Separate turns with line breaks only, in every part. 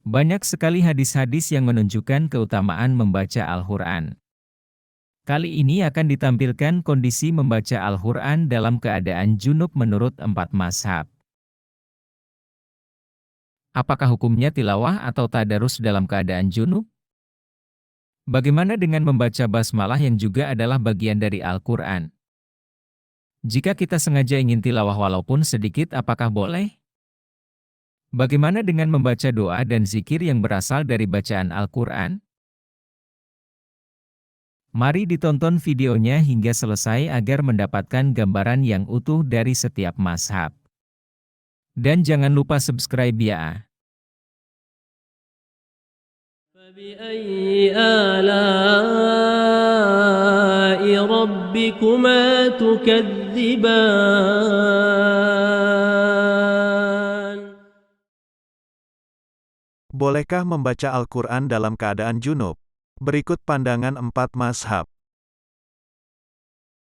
Banyak sekali hadis-hadis yang menunjukkan keutamaan membaca Al-Quran. Kali ini akan ditampilkan kondisi membaca Al-Quran dalam keadaan junub menurut 4 mazhab. Apakah hukumnya tilawah atau tadarus dalam keadaan junub? Bagaimana dengan membaca basmalah yang juga adalah bagian dari Al-Quran? Jika kita sengaja ingin tilawah walaupun sedikit, apakah boleh? Bagaimana dengan membaca doa dan zikir yang berasal dari bacaan Al-Quran? Mari ditonton videonya hingga selesai agar mendapatkan gambaran yang utuh dari setiap mazhab. Dan jangan lupa subscribe ya.
فبأي آلاء ربكما تكذبان
Bolehkah membaca Al-Quran dalam keadaan junub? Berikut pandangan 4 mazhab.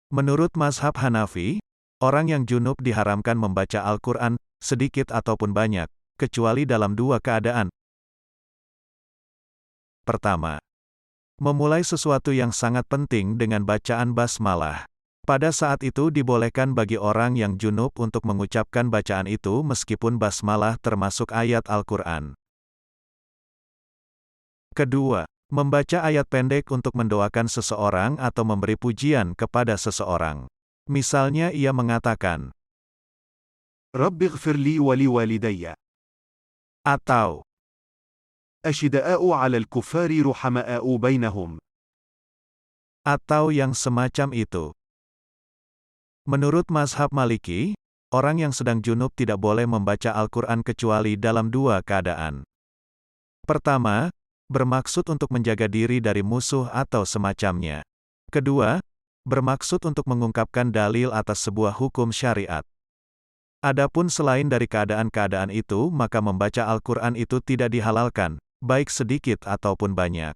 Menurut mazhab Hanafi, orang yang junub diharamkan membaca Al-Quran, sedikit ataupun banyak, kecuali dalam 2 keadaan. Pertama, memulai sesuatu yang sangat penting dengan bacaan basmalah. Pada saat itu dibolehkan bagi orang yang junub untuk mengucapkan bacaan itu meskipun basmalah termasuk ayat Al-Quran. Kedua, membaca ayat pendek untuk mendoakan seseorang atau memberi pujian kepada seseorang. Misalnya ia mengatakan,
رب اغفر لي ولوالدي
atau,
أشداء على الكفار رحماء بينهم
atau yang semacam itu. Menurut mazhab Maliki, orang yang sedang junub tidak boleh membaca Al-Quran kecuali dalam 2 keadaan. Pertama, bermaksud untuk menjaga diri dari musuh atau semacamnya. Kedua, bermaksud untuk mengungkapkan dalil atas sebuah hukum syariat. Adapun selain dari keadaan-keadaan itu, maka membaca Al-Quran itu tidak dihalalkan, baik sedikit ataupun banyak.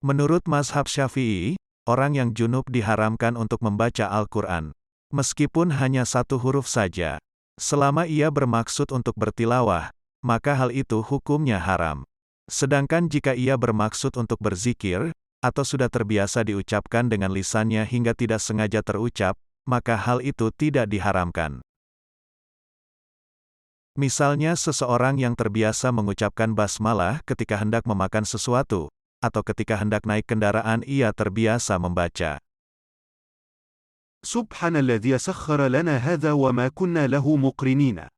Menurut mazhab Syafi'i, orang yang junub diharamkan untuk membaca Al-Quran, meskipun hanya 1 huruf saja. Selama ia bermaksud untuk bertilawah, maka hal itu hukumnya haram. Sedangkan jika ia bermaksud untuk berzikir, atau sudah terbiasa diucapkan dengan lisannya hingga tidak sengaja terucap, maka hal itu tidak diharamkan. Misalnya seseorang yang terbiasa mengucapkan basmalah ketika hendak memakan sesuatu, atau ketika hendak naik kendaraan ia terbiasa membaca.
سبحان الذي سخر لنا هذا وما كنا له مقرنين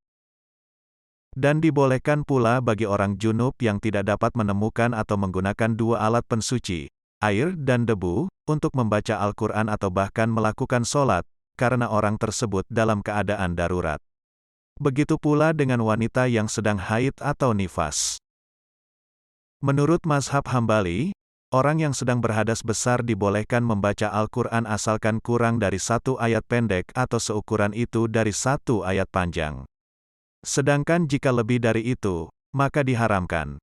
Dan dibolehkan pula bagi orang junub yang tidak dapat menemukan atau menggunakan 2 alat pensuci, air dan debu, untuk membaca Al-Quran atau bahkan melakukan sholat, karena orang tersebut dalam keadaan darurat. Begitu pula dengan wanita yang sedang haid atau nifas. Menurut mazhab Hambali, orang yang sedang berhadas besar dibolehkan membaca Al-Quran asalkan kurang dari 1 ayat pendek atau seukuran itu dari 1 ayat panjang. Sedangkan jika lebih dari itu, maka diharamkan.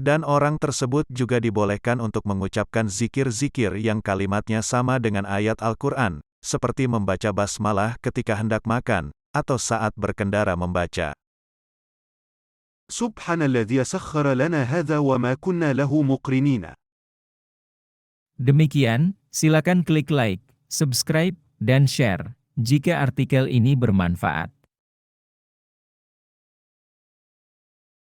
Dan orang tersebut juga dibolehkan untuk mengucapkan zikir-zikir yang kalimatnya sama dengan ayat Al-Quran, seperti membaca basmalah ketika hendak makan, atau saat berkendara membaca.
سبحان الذي سخر لنا هذا وما كنا له مقرنين
Demikian, silakan klik like, subscribe, dan share jika artikel ini bermanfaat.